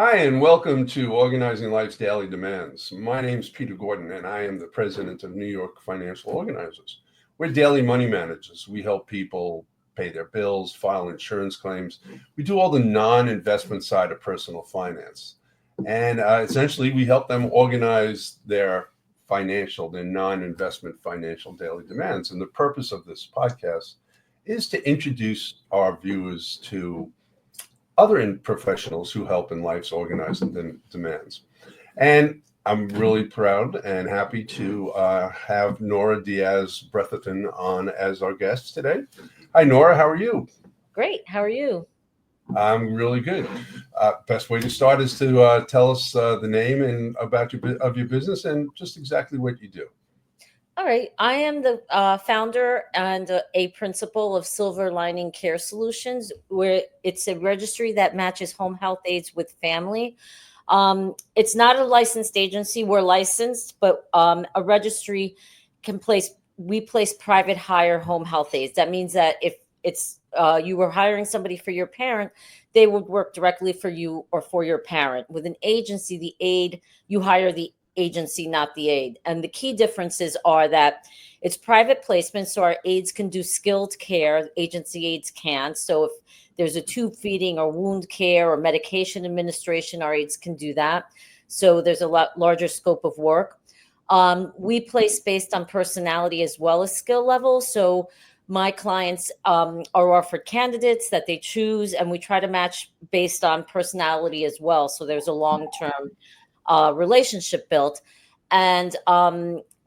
Hi, and welcome to Organizing Life's Daily Demands. My name's Peter Gordon, and I am the president of New York Financial Organizers. We're daily money managers. We help people pay their bills, file insurance claims. We do all the non-investment side of personal finance. And essentially, we help them organize their non-investment financial daily demands. And the purpose of this podcast is to introduce our viewers to other professionals who help in life's organized demands. And I'm really proud and happy to have Nora Diaz Bretherton on as our guest today. Hi, Nora. How are you? Great. How are you? I'm really good. Best way to start is to tell us the name and about your business and just exactly what you do. All right. I am the founder and a principal of Silver Lining Care Solutions, where it's a registry that matches home health aides with family. It's not a licensed agency. We're licensed, but a registry we place private hire home health aides. That means that if it's you were hiring somebody for your parent, they would work directly for you or for your parent. With an agency, the aide, you hire the agency, not the aide. And the key differences are that it's private placement, so our aides can do skilled care, agency aides can't. So if there's a tube feeding or wound care or medication administration, our aides can do that. So there's a lot larger scope of work. We place based on personality as well as skill level. So my clients are offered candidates that they choose, and we try to match based on personality as well. So there's a long-term relationship built. And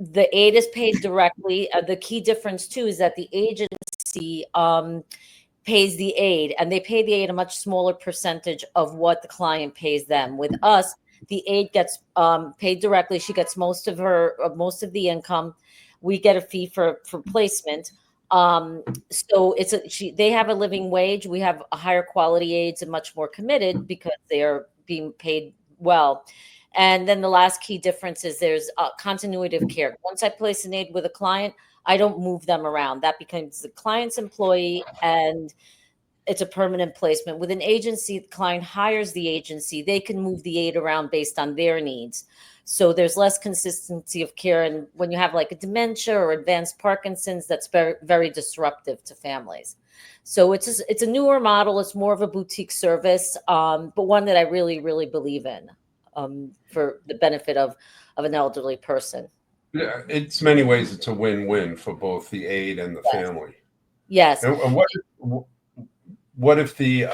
the aide is paid directly. The key difference, too, is that the agency pays the aide, and they pay the aide a much smaller percentage of what the client pays them. With us, the aide gets paid directly. She gets most of the income. We get a fee for placement. So they have a living wage. We have a higher quality aides and much more committed because they are being paid well. And then the last key difference is there's continuity of care. Once I place an aide with a client, I don't move them around. That becomes the client's employee, and it's a permanent placement. With an agency, the client hires the agency. They can move the aide around based on their needs. So there's less consistency of care. And when you have like a dementia or advanced Parkinson's, that's very, very disruptive to families. So it's a newer model. It's more of a boutique service, but one that I really, really believe in for the benefit of an elderly person. Yeah, it's many ways it's a win-win for both the aide and the Yes. family. Yes. And what if the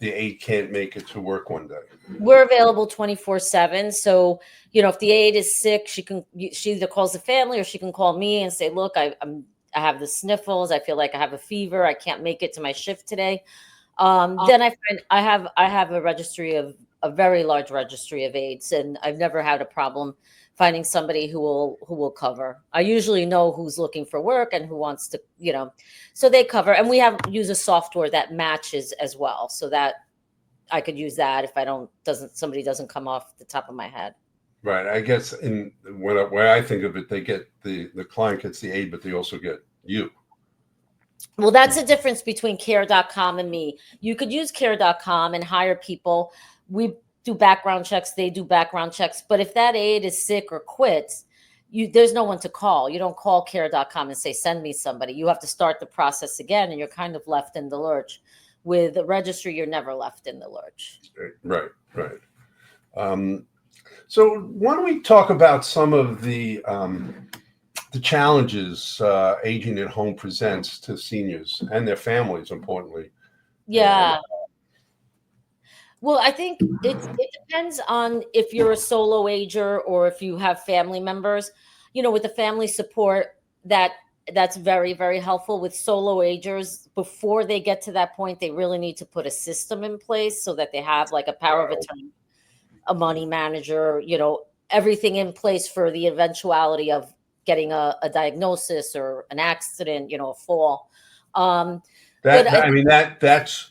aide can't make it to work one day? We're available 24/7. So, if the aide is sick, she either calls the family or she can call me and say, look, I have the sniffles. I feel like I have a fever. I can't make it to my shift today. Then I have a very large registry of aides, and I've never had a problem finding somebody who will cover. I usually know who's looking for work and who wants to, so they cover. And we use a software that matches as well, so that I could use that if somebody doesn't come off the top of my head. Right. I guess in when I think of it, they get the client gets the aid, but they also get you. Well, that's the difference between care.com and me. You could use care.com and hire people. We do background checks. They do background checks. But if that aide is sick or quits, there's no one to call. You don't call care.com and say, send me somebody. You have to start the process again, and you're kind of left in the lurch. With the registry, you're never left in the lurch. Right. So why don't we talk about some of the challenges aging at home presents to seniors and their families, importantly. Yeah. Well, I think it depends on if you're a solo ager or if you have family members. With the family support, that's very, very helpful. With solo agers, before they get to that point, they really need to put a system in place so that they have like a power of attorney, a money manager, everything in place for the eventuality of getting a diagnosis or an accident, a fall. That's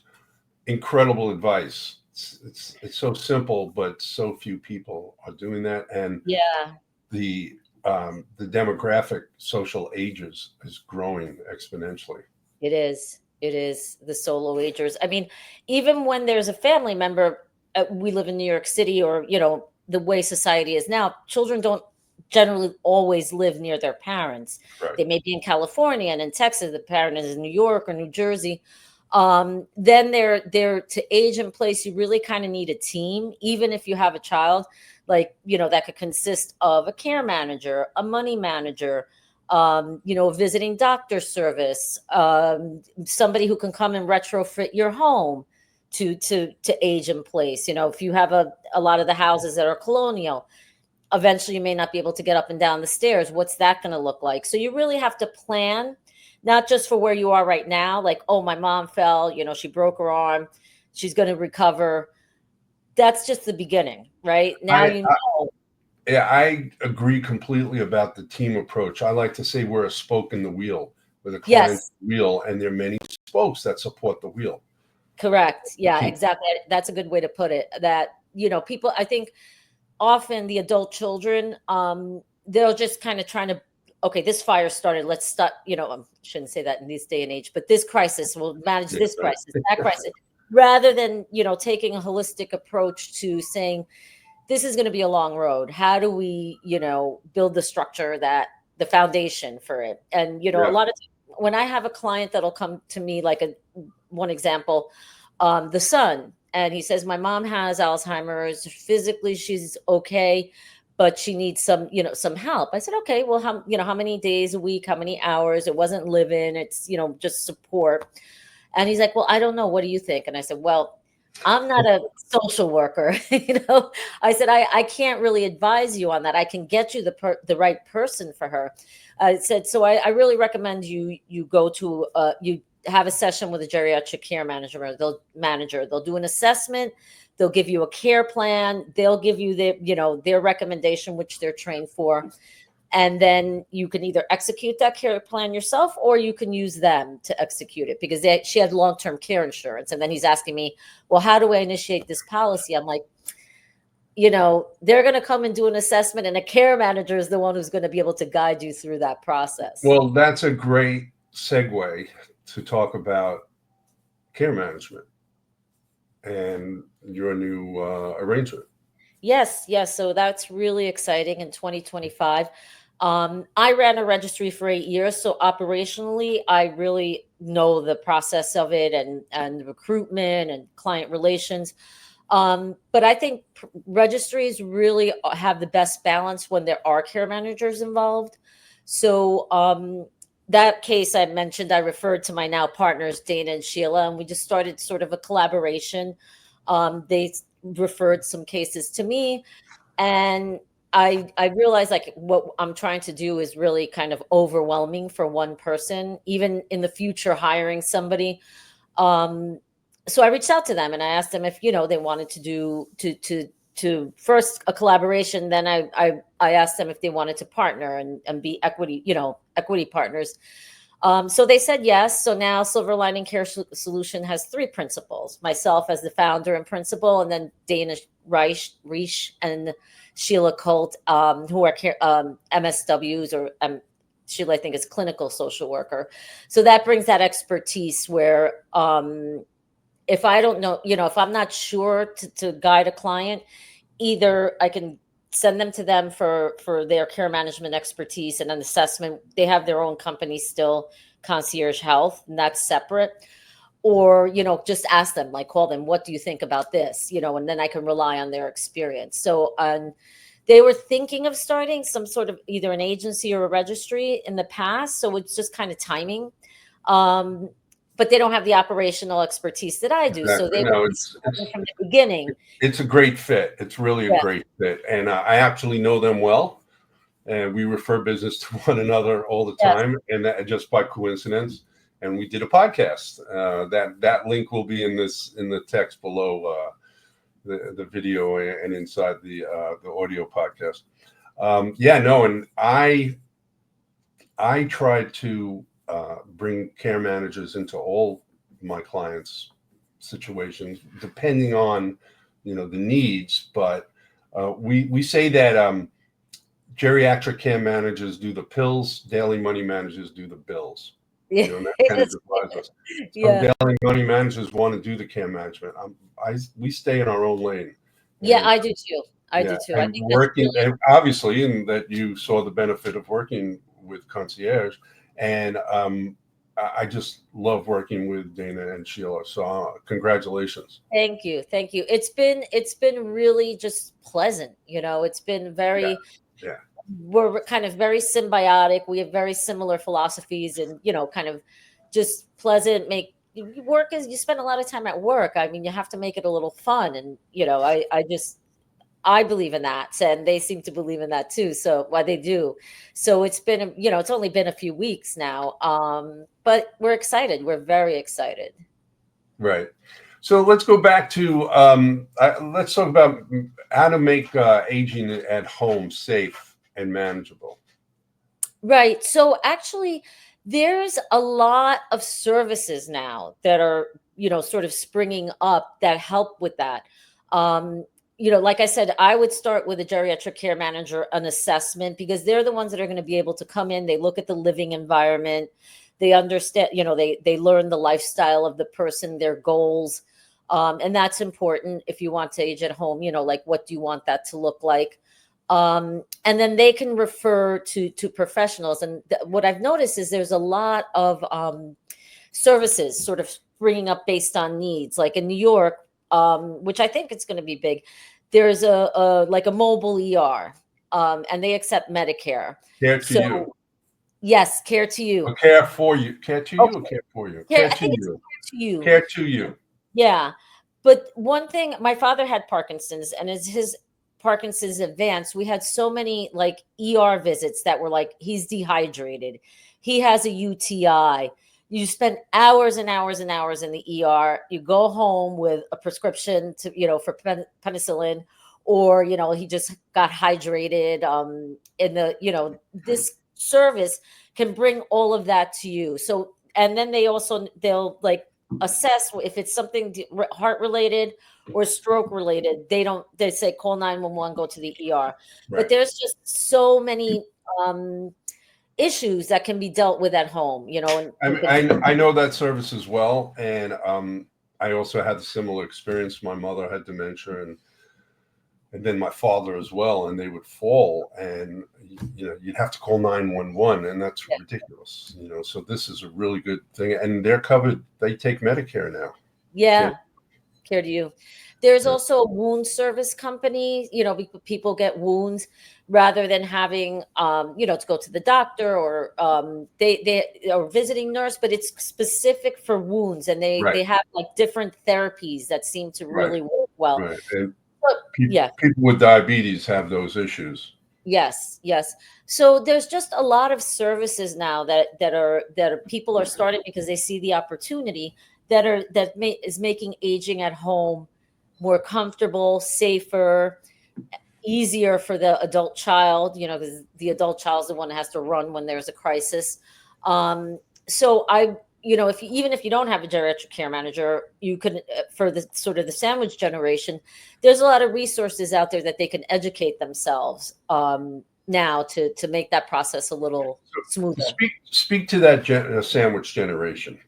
incredible advice. It's so simple, but so few people are doing that, and yeah, the demographic social ages is growing exponentially. it is the solo agers. I mean, even when there's a family member, we live in New York City, or, the way society is now, children don't generally always live near their parents. Right. They may be in California and in Texas, the parent is in New York or New Jersey. Then they're to age in place. You really kind of need a team, even if you have a child, like, that could consist of a care manager, a money manager, a visiting doctor service, somebody who can come and retrofit your home to age in place. If you have a lot of the houses that are colonial, eventually you may not be able to get up and down the stairs. What's that going to look like? So you really have to plan, not just for where you are right now, like, oh, my mom fell, she broke her arm, she's going to recover. That's just the beginning, right? Now, Yeah, I agree completely about the team approach. I like to say we're a spoke in the wheel, with a client's yes, wheel, and there are many spokes that support the wheel. correct. Yeah, exactly. That's a good way to put it. That, people, I think often the adult children, they'll just kind of trying to, okay, this fire started, let's stop, I shouldn't say that in this day and age, but this crisis, we'll manage this Right. crisis, that crisis, rather than, taking a holistic approach to saying, this is going to be a long road. How do we, build the structure, that the foundation for it? And, a Yeah. lot of when I have a client that'll come to me, like one example, the son, and he says, my mom has Alzheimer's. Physically, she's okay, but she needs some help. I said, okay, well, how many days a week, how many hours? It wasn't live-in, it's, just support. And he's like, well, I don't know. What do you think? And I said, well, I'm not a social worker. I said, I can't really advise you on that. I can get you the right person for her. I said, so I really recommend you go to, you have a session with a geriatric care manager. They'll do an assessment. They'll give you a care plan. They'll give you their recommendation, which they're trained for. And then you can either execute that care plan yourself, or you can use them to execute it, because she had long-term care insurance. And then he's asking me, well, how do I initiate this policy? I'm like, they're going to come and do an assessment, and a care manager is the one who's going to be able to guide you through that process. Well, that's a great segue to talk about care management and your new arrangement. Yes. So that's really exciting in 2025. I ran a registry for 8 years, so operationally, I really know the process of it, and recruitment and client relations. But I think registries really have the best balance when there are care managers involved. So that case I mentioned, I referred to my now partners, Dana and Sheila, and we just started sort of a collaboration. They referred some cases to me, and I realized, like, what I'm trying to do is really kind of overwhelming for one person, even in the future hiring somebody. So I reached out to them and I asked them if, they wanted to do to first a collaboration. Then I asked them if they wanted to partner and be equity partners. So they said yes. So now Silver Lining Care Solution has 3 principals: myself as the founder and principal, and then Dana Reish and Sheila Colt, who are MSWs, or Sheila, I think, is clinical social worker. So that brings that expertise where, if I don't know, if I'm not sure to guide a client, either I can send them to them for their care management expertise and an assessment. They have their own company still, Concierge Health, and that's separate. Or, just ask them, like, call them, what do you think about this? And then I can rely on their experience. So they were thinking of starting some sort of either an agency or a registry in the past. So it's just kind of timing. But they don't have the operational expertise that I do. Exactly. So they No, were starting from the beginning. It's a great fit. It's really a great fit. And I actually know them well. And we refer business to one another all the time. And that just by coincidence. And we did a podcast. That link will be in the text below the video and inside the audio podcast. And I tried to bring care managers into all my clients' situations, depending on the needs. But we say that geriatric care managers do the pills, daily money managers do the bills. Yeah. And that kind of divides us. Some Yeah. daily money managers want to do the care management. We stay in our own lane. Yeah, And I do too. I do yeah, too. I and think that's working, really and obviously, in that you saw the benefit of working with concierge, and I just love working with Dana and Sheila. So congratulations. thank you. Thank you. It's been really just pleasant, It's been Yeah, very yeah, we're kind of very symbiotic. We have very similar philosophies and, kind of just pleasant make you work as you spend a lot of time at work. I mean, you have to make it a little fun and, I believe in that, and they seem to believe in that too. So, well, they do. So it's been, it's only been a few weeks now, but we're excited. We're very excited. right. So let's go back to let's talk about how to make aging at home safe and manageable. Right. So actually, there's a lot of services now that are, sort of springing up that help with that. Um, like I said, I would start with a geriatric care manager, an assessment, because they're the ones that are going to be able to come in. They look at the living environment, they understand, they learn the lifestyle of the person, their goals. And that's important if you want to age at home, like what do you want that to look like? And then they can refer to professionals. And what I've noticed is there's a lot of services sort of springing up based on needs. Like in New York, which I think it's going to be big. There's a like a mobile ER, and they accept Medicare. Care to you. So yes, care to Or you. care for you. Care to you or Okay, care for you? care. Care I to think it's you. care to you. Care to you. Yeah. But one thing, my father had Parkinson's, and as his Parkinson's advanced, we had so many like ER visits that were like, he's dehydrated, he has a UTI. You spend hours and hours and hours in the ER. You go home with a prescription to, for penicillin, or, he just got hydrated. In the, this service can bring all of that to you. So, and then they'll like assess if it's something heart related or stroke related. They say call 911, go to the ER. But Right. there's just so many issues that can be dealt with at home, and I mean, I know that service as well, and I also had a similar experience. My mother had dementia, and then my father as well, and they would fall, and you'd have to call 911, and that's yeah, ridiculous. So this is a really good thing, and they're covered. They take Medicare now. yeah, care to you. There's Yeah. also a wound service company, people get wounds rather than having, to go to the doctor or they are visiting nurse, but it's specific for wounds, and Right, they have like different therapies that seem to right, really work well. right. And But yeah, people with diabetes have those issues. yes, yes. So there's just a lot of services now that are people are starting because they see the opportunity is making aging at home more comfortable, safer, easier for the adult child, because the adult child is the one that has to run when there's a crisis. So even if you don't have a geriatric care manager, you can, for the sort of the sandwich generation, there's a lot of resources out there that they can educate themselves now to make that process a little So smoother. speak to that sandwich generation.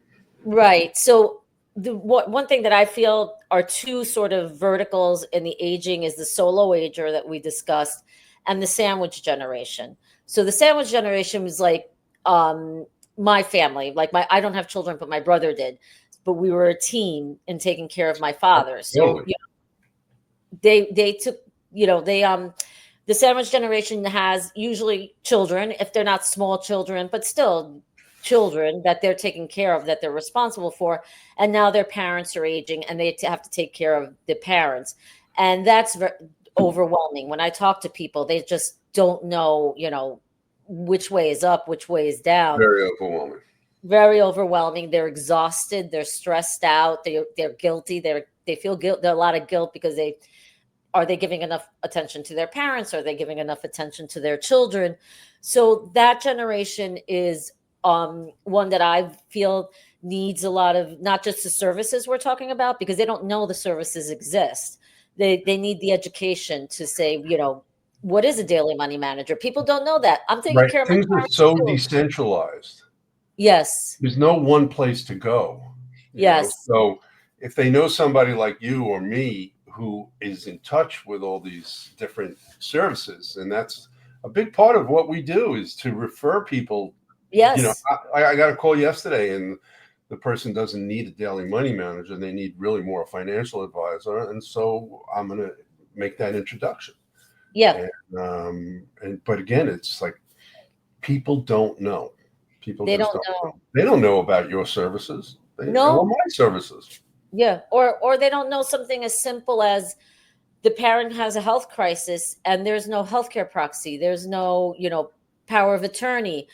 Right. So one thing that I feel are two sort of verticals in the aging is the solo ager that we discussed and the sandwich generation. So the sandwich generation was like my family, like I don't have children, but my brother did. But we were a team in taking care of my father. So Totally. they took, the sandwich generation has usually children, if they're not small children, but still children that they're taking care of, that they're responsible for. And now their parents are aging and they have to take care of the parents. And that's overwhelming. When I talk to people, they just don't know, which way is up, which way is down. Very overwhelming. Very overwhelming. They're exhausted. They're stressed out. They're guilty. They feel guilt. There's a lot of guilt because are they giving enough attention to their parents? Are they giving enough attention to their children? So that generation is one that I feel needs a lot of, not just the services we're talking about, because they don't know the services exist. They need the education to say, what is a daily money manager? People don't know that. I'm taking Right. care of my Things are parents so too. decentralized. Yes. There's no one place to go, Yes. So if they know somebody like you or me who is in touch with all these different services, and that's a big part of what we do is to refer people. Yes. I got a call yesterday, and the person doesn't need a daily money manager; they need really more a financial advisor, and so I'm going to make that introduction. Yeah. And but again, it's like people don't know. People They just don't don't know. know. They don't know about your services or No. my services. Yeah. Or they don't know something as simple as the parent has a health crisis and there's no healthcare proxy. There's no, power of attorney.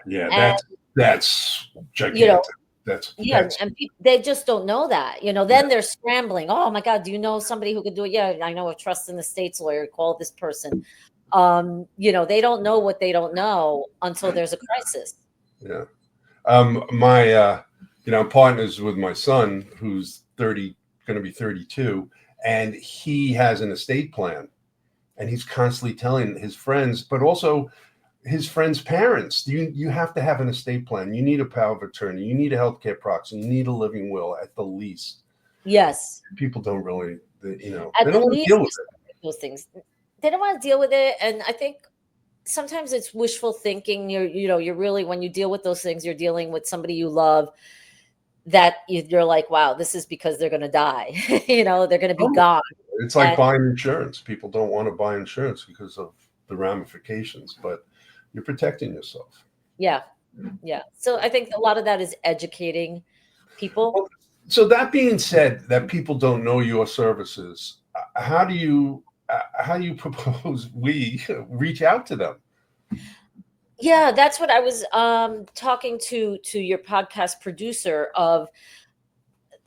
Yeah, And, that's you know, gigantic. That's yeah, that's and they just don't know that. yeah. Then they're scrambling. Oh my God, do you know somebody who could do it? Yeah, I know a trust in the states lawyer. Call this person. They don't know what they don't know until there's a crisis. Yeah. My partners with my son who's 30, going to be 32, and he has an estate plan, and he's constantly telling his friends, but also his friends' parents, you have to have an estate plan. You need a power of attorney. You need a healthcare proxy. You need a living will at the least. Yes. People don't really, they At don't the want to deal least, with just it. those things. They don't want to deal with it. And I think sometimes it's wishful thinking. You're really, when you deal with those things, you're dealing with somebody you love that you're like, wow, this is because they're going to die. They're going to be Oh, gone. it's like And buying insurance. People don't want to buy insurance because of the ramifications, but you're protecting yourself. yeah, yeah. So I think a lot of that is educating people. Well, so that being said, that people don't know your services, how do you propose we reach out to them? Yeah, that's what I was talking to your podcast producer of.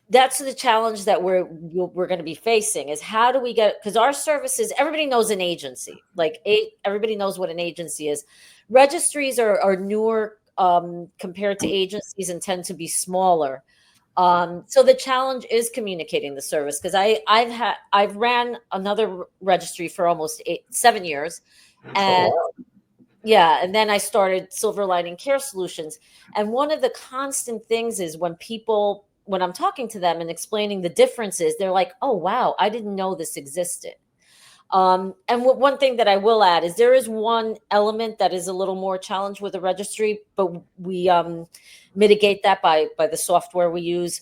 That's the challenge that we're going to be facing is how do we get, because our services, everybody knows an agency, like everybody knows what an agency is. Registries are newer compared to agencies and tend to be smaller. So the challenge is communicating the service, because I've ran another registry for almost 7 years. Oh, And wow. yeah, and then I started Silver Lining Care Solutions. And one of the constant things is when I'm talking to them and explaining the differences, they're like, "Oh, wow, I didn't know this existed." And one thing that I will add is there is one element that is a little more challenged with the registry, but we mitigate that by the software we use.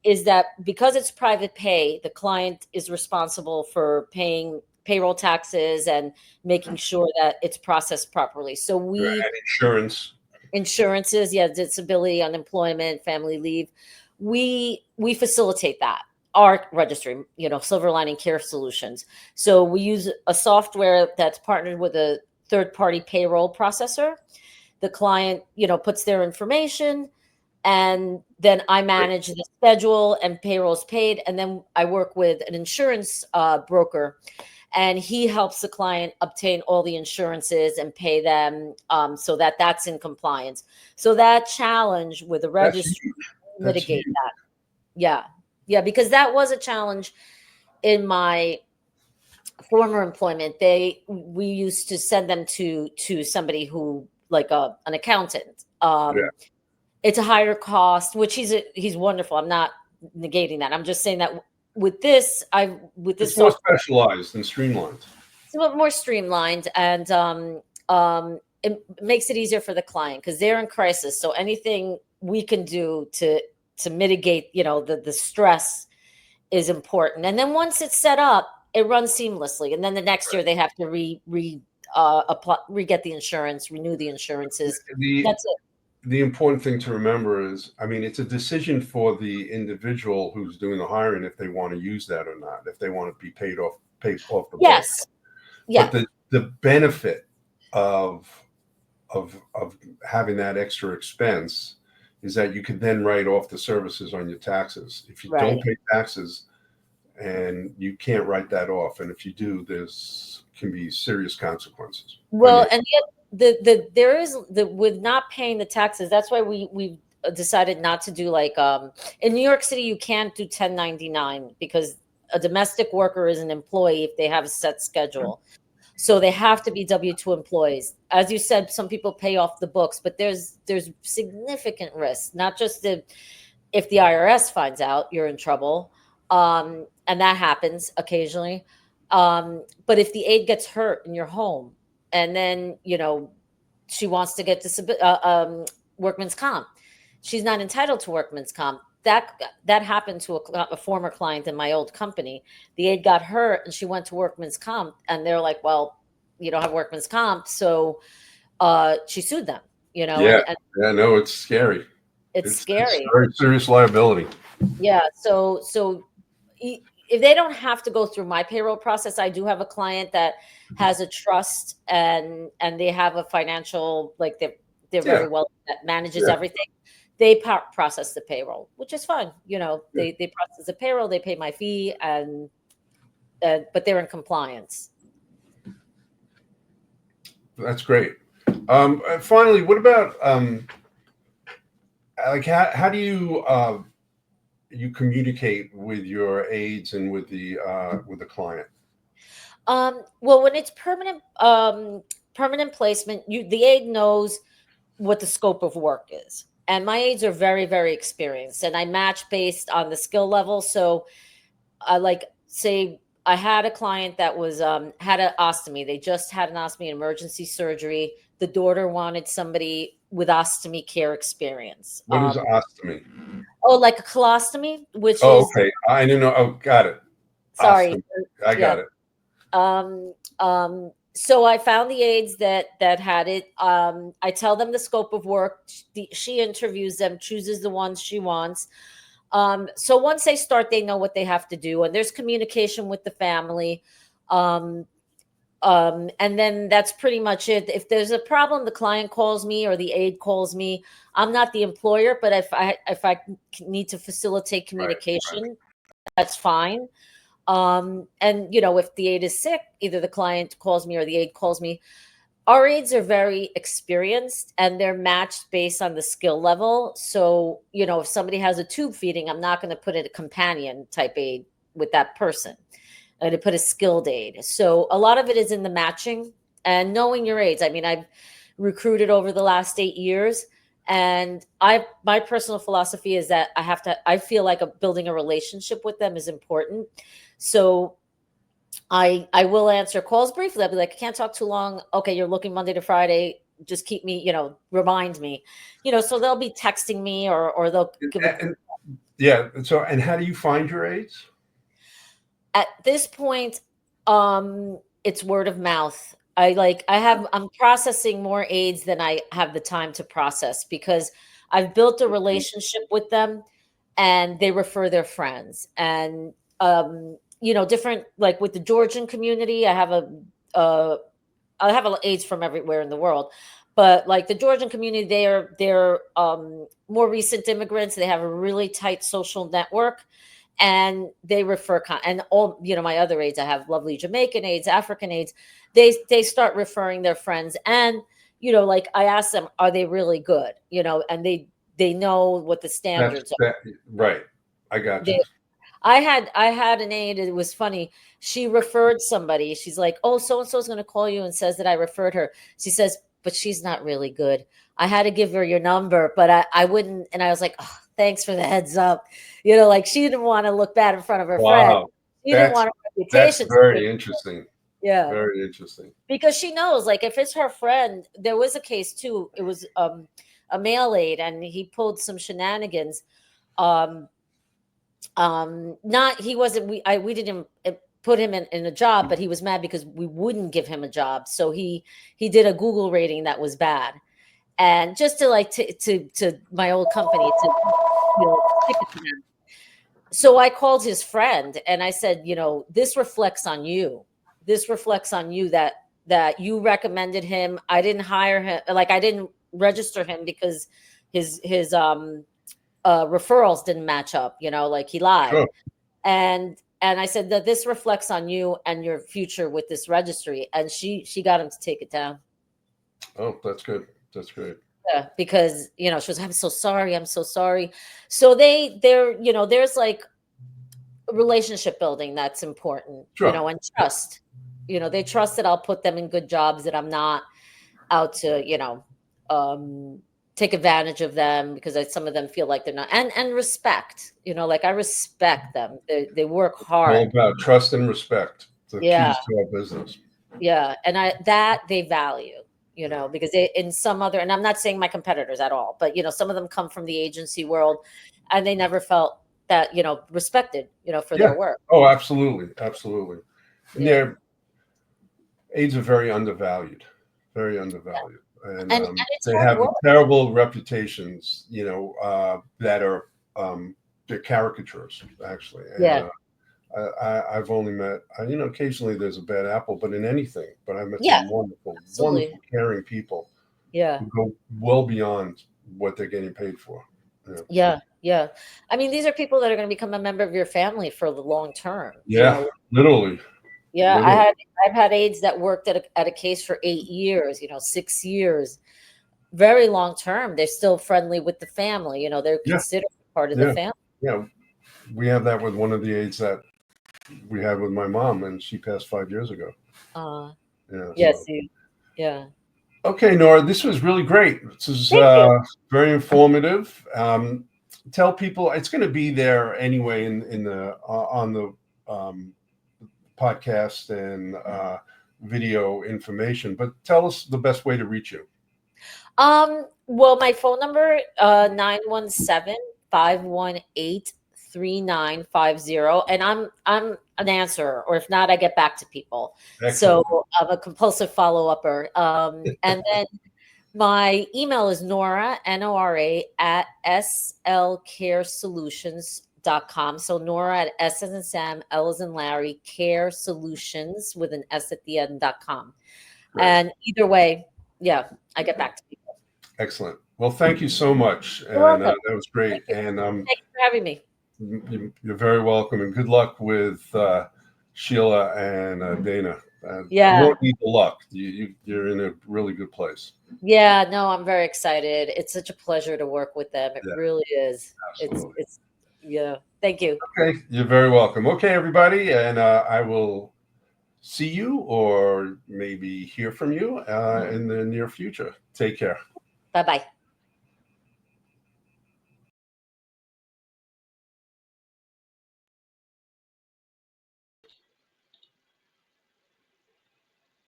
Is that because it's private pay, the client is responsible for paying payroll taxes and making sure that it's processed properly. So Right, we and insurance. insurances, yeah, disability, unemployment, family leave, we facilitate that. Our registry, Silver Lining Care Solutions. So we use a software that's partnered with a third party payroll processor. The client, puts their information, and then I manage the schedule and payroll's paid. And then I work with an insurance broker, and he helps the client obtain all the insurances and pay them, so that that's in compliance. So that challenge with the That's registry, huge. That's mitigate huge. that. Yeah, yeah, because that was a challenge in my former employment. We used to send them to somebody who, like, an accountant. Yeah. It's a higher cost, which he's wonderful. I'm not negating that. I'm just saying that with this It's more software, specialized and streamlined. it's a little more streamlined, and it makes it easier for the client because they're in crisis. So anything we can do to mitigate, the stress is important. And then once it's set up, it runs seamlessly. And then the next year they have to apply, get the insurance, renew the insurances. The That's it. the important thing to remember is, I mean, it's a decision for the individual who's doing the hiring if they want to use that or not, if they want to be paid off the book. Yes. But Yeah. the benefit of of having that extra expense is that you can then write off the services on your taxes. If you don't Right. pay taxes, and you can't write that off, and if you do, there's can be serious consequences. Well, and yet there is the with not paying the taxes. That's why we decided not to do, like, in New York City you can't do 1099 because a domestic worker is an employee if they have a set schedule. So they have to be W-2 employees. As you said, some people pay off the books, but there's significant risk, not just if the IRS finds out, you're in trouble. And that happens occasionally. But if the aide gets hurt in your home and then, she wants to get workman's comp, she's not entitled to workman's comp. That happened to a former client in my old company. The aide got hurt and she went to workman's comp, and they're like, well, you don't have workman's comp. So she sued them, Yeah. and Yeah. No, it's scary. it's scary. It's very serious liability. Yeah. So if they don't have to go through my payroll process, I do have a client that has a trust and they have a financial, like they're very well, that manages everything. They process the payroll, which is fine. They process the payroll, they pay my fee, and but they're in compliance. That's great. Finally, what about like how do you communicate with your aides and with the client? Well, when it's permanent placement, the aide knows what the scope of work is. And my aides are very, very experienced, and I match based on the skill level. So I say I had a client that was had an ostomy. They just had an ostomy, emergency surgery. The daughter wanted somebody with ostomy care experience. What is ostomy? Oh, like a colostomy, which is okay. I didn't know. Oh, got it. Sorry, ostomy. I got it. So I found the aides that had it. I tell them the scope of work. She interviews them, chooses the ones she wants. So once they start, they know what they have to do, and there's communication with the family. And then that's pretty much it. If there's a problem, the client calls me or the aide calls me. I'm not the employer, but if I need to facilitate communication, that's fine. And if the aide is sick, either the client calls me or the aide calls me. Our aides are very experienced and they're matched based on the skill level. So, if somebody has a tube feeding, I'm not going to put in a companion type aide with that person. I'm going to put a skilled aide. So a lot of it is in the matching and knowing your aides. I mean, I've recruited over the last 8 years, and my personal philosophy is that I feel like building a relationship with them is important. So I will answer calls briefly. I'll be like, I can't talk too long. Okay, you're looking Monday to Friday. Just keep me, remind me. So they'll be texting me or they'll give yeah. So, and how do you find your aides? At this point, it's word of mouth. I'm processing more aides than I have the time to process, because I've built a relationship with them and they refer their friends. And different, like with the Georgian community, I have aides from everywhere in the world, but like the Georgian community, they're more recent immigrants. They have a really tight social network, and they refer and all my other aides. I have lovely Jamaican aides, African aides. They start referring their friends, and like I ask them, are they really good? And they know what the standards are. Right. I got you. I had an aide. It was funny. She referred somebody. She's like, oh, so-and-so is going to call you and says that I referred her. She says, but she's not really good. I had to give her your number, but I wouldn't. And I was like, oh, thanks for the heads up. Like she didn't want to look bad in front of her friend. She didn't want a reputation. That's very interesting. Yeah. Very interesting. Because she knows, like, if it's her friend, there was a case too. It was a male aide, and he pulled some shenanigans. We didn't put him in a job, but he was mad because we wouldn't give him a job. So he did a Google rating that was bad, and just to my old company to stick it to them. So I called his friend and I said, this reflects on you. This reflects on you that you recommended him. I didn't hire him. Like, I didn't register him because his referrals didn't match up, like he lied. Sure. And I said that this reflects on you and your future with this registry. And she got him to take it down. Oh, that's good. That's great. Yeah, because, she was, I'm so sorry. I'm so sorry. So there's like relationship building that's important, Sure. And trust. They trust that I'll put them in good jobs, that I'm not out to, take advantage of them, because some of them feel like they're not, and respect, like I respect them. They work All hard. about trust and respect, the Yeah. keys to our business. Yeah. And they value, because in some other, and I'm not saying my competitors at all, but, some of them come from the agency world, and they never felt that, respected, for Yeah. their work. Oh, absolutely. Absolutely. And Yeah. aides are very undervalued, very undervalued. And And it's they hard have work. terrible reputations, that are, they're caricatures, actually. And Yeah. I've only met, occasionally there's a bad apple, but in anything, but I've met Yeah. some wonderful, Absolutely. wonderful, caring people Yeah. who go well beyond what they're getting paid for. Yeah. Yeah. Yeah. I mean, these are people that are going to become a member of your family for the long term. Yeah, literally, Yeah, literally. I've had aides that worked at a case for 8 years, 6 years, very long term. They're still friendly with the family. They're Yeah, considered part of the yeah, family. yeah. We have that with one of the aides that we had with my mom, and she passed 5 years ago. Uh, Yeah. yes, So, yeah. okay, Nora, this was really great. This is Thank you. very informative. Tell people it's going to be there anyway in the on the um, podcast and video information. But tell us the best way to reach you. Well, my phone number, 917-518-3950, and I'm an answerer, or if not, I get back to people. So Excellent. I'm a compulsive follow-upper. And then my email is Nora, Nora, at slcaresolutions.com. So Nora at S as in Sam, L as in Larry, care solutions with an S at the end.com. Great. And either way, yeah, I get back to people. Excellent. Well, thank you so much, You're and welcome. that was great. Thank you. And Thank you for having me. you're very welcome, and good luck with Sheila and Dana. You Yeah. won't need the luck. You're in a really good place. Yeah, no, I'm very excited. It's such a pleasure to work with them. It Yeah, really is. absolutely. It's yeah. Thank you. Okay, you're very welcome. Okay, everybody, and I will see you or maybe hear from you in the near future. Take care. Bye-bye.